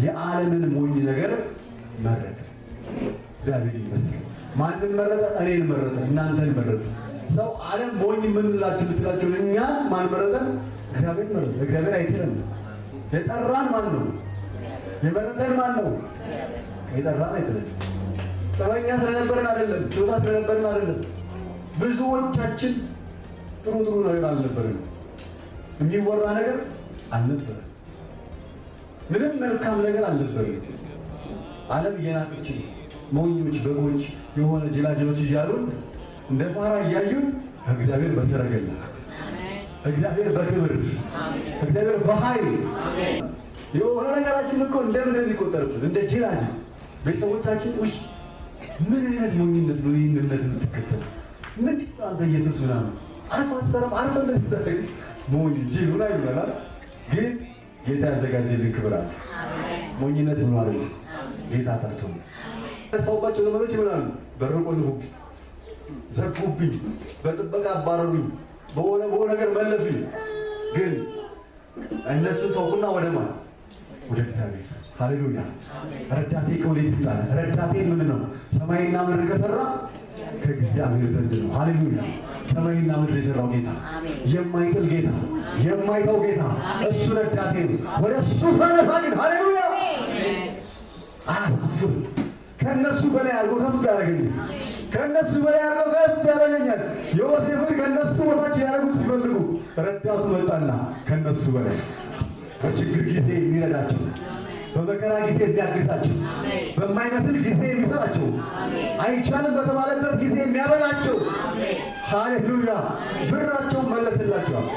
የዓለምን ሞኝ ነገር መረጠ። እግዚአብሔር ይመስገን። ማንን መረጠ? እኔን መረጠ፣ እናንተን መረጠ። ሰው ዓለም ሞኝ ምንላችሁ ብትላችሁ እኛ ማን መረጠ? እግዚአብሔር መረጠ። እግዚአብሔር አይተንም። የጠራን ማን ነው? የመረጠን ማን ነው? የጠራን አይተንም። ጥበኛ ስለነበርን አይደለም፣ ችሎታ ስለነበርን አይደለም። ብዙዎቻችን ጥሩ ነገር አልነበረም። የሚወራ ነገር አልነበረም። ምንም መልካም ነገር አልነበረም። ዓለም እየናቀች ሞኞች በጎች የሆነ ጅላጅሎች እያሉ እንደ ፋራ እያዩን እግዚአብሔር በተረገለ እግዚአብሔር በክብር እግዚአብሔር በኃይል የሆነ ነገራችን እኮ እንደምን ይቆጠርብን እንደ ጅላጅል ቤተሰቦቻችን ውይ ምን አይነት ሞኝነት ነው ይህንነት የምትከተል ምን አንተ ኢየሱስ ምናምን አልማስተርም አርፈ እንደዚህ ተደረገ ሞኝ እንጂ ሆና ይሆናል። ግን ጌታ ያዘጋጀልን ክብር አለ። ሞኝነት ነው አይደል? ጌታ ታርቶ ሰውባቸው ዘመኖች ይሆናሉ። በረቆልሁብ ዘጉብኝ፣ በጥበቃ አባረሩኝ፣ በሆነ ነገር መለሱኝ። ግን እነሱ ተውኩና ወደ ማን? ወደ እግዚአብሔር። ሃሌሉያ! ረዳቴ ከወዴት ይመጣል? ረዳቴ ምንድን ነው? ሰማይና ምድር ከሰራ ከእግዚአብሔር ዘንድ ነው። ሃሌሉያ! ሰማይና ምድር የሰራው ጌታ፣ የማይጥል ጌታ፣ የማይተው ጌታ እሱ ረዳቴ ነው። ወደ እሱ ሰነፋ ግን ሃሌሉያ! አያሳፍር። ከእነሱ በላይ አድርጎ ከፍ ያደረገኛል። ከእነሱ በላይ አድርጎ ከፍ ያደረገኛል። ዮሴፍን ከእነሱ በታች ያደረጉት ሲፈልጉ ረዳቱ መጣና ከእነሱ በላይ በችግር ጊዜ የሚረዳቸው፣ በመከራ ጊዜ የሚያግዛቸው፣ በማይመስል ጊዜ የሚሰጣቸው፣ አይቻልም በተባለበት ጊዜ የሚያበላቸው። ሃሌሉያ! ብራቸውን መለስላቸዋል።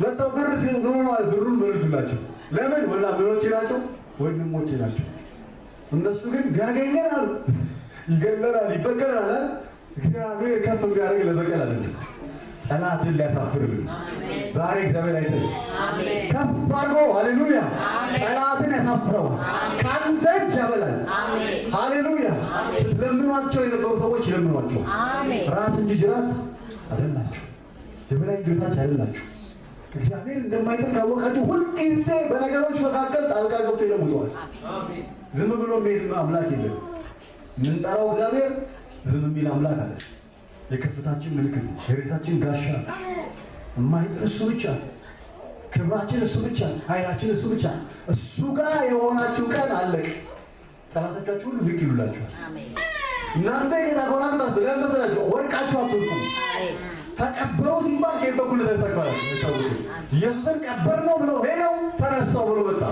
መጥተው ብር ሲኖረዋል ብሩን መልሱላቸው። ለምን? ወላ ምኖቼ ናቸው፣ ወንድሞቼ ናቸው። እነሱ ግን ያገኘናል፣ ይገለናል፣ ይበቀላል። እግዚአብሔር ከፍ ቢያደርግ ለበቀል አይደለም፣ ጠላትን ሊያሳፍርልን ዛሬ እግዚአብሔር አይደለም ከፍ አድርጎ ሃሌሉያ ጠላትን ያሳፍረው ከአንተ እጅ ያበላል። ሃሌሉያ! ለምኗቸው የነበሩ ሰዎች ለምኗቸው። ራስ እንጂ ጅራት አይደላችሁ፣ የበላይ ጌታች አይደላችሁ። እግዚአብሔር እንደማይተካ ካወቃችሁ ሁልጊዜ በነገሮች መካከል ጣልቃ ገብቶ ይለውጠዋል። ዝም ብሎ የሚሄድ አምላክ የለም። የምንጠራው እግዚአብሔር ዝም የሚል አምላክ አለ። የከፍታችን ምልክት፣ የቤታችን ጋሻ የማይጥል እሱ ብቻ፣ ክብራችን እሱ ብቻ፣ ኃይላችን እሱ ብቻ። እሱ ጋር የሆናችሁ ቀን አለቅ። ጠላቶቻችሁ ሁሉ ዝቅ ይሉላችኋል። እናንተ የታቆናቁታት ብለን መሰላችሁ ወርቃችሁ አትወጡ። ተቀበሩ ሲባል ከየት በኩል ተሰቀላችሁ? ኢየሱስን ቀበር ነው ብለው ሄደው ተነሳው ብሎ መጣ።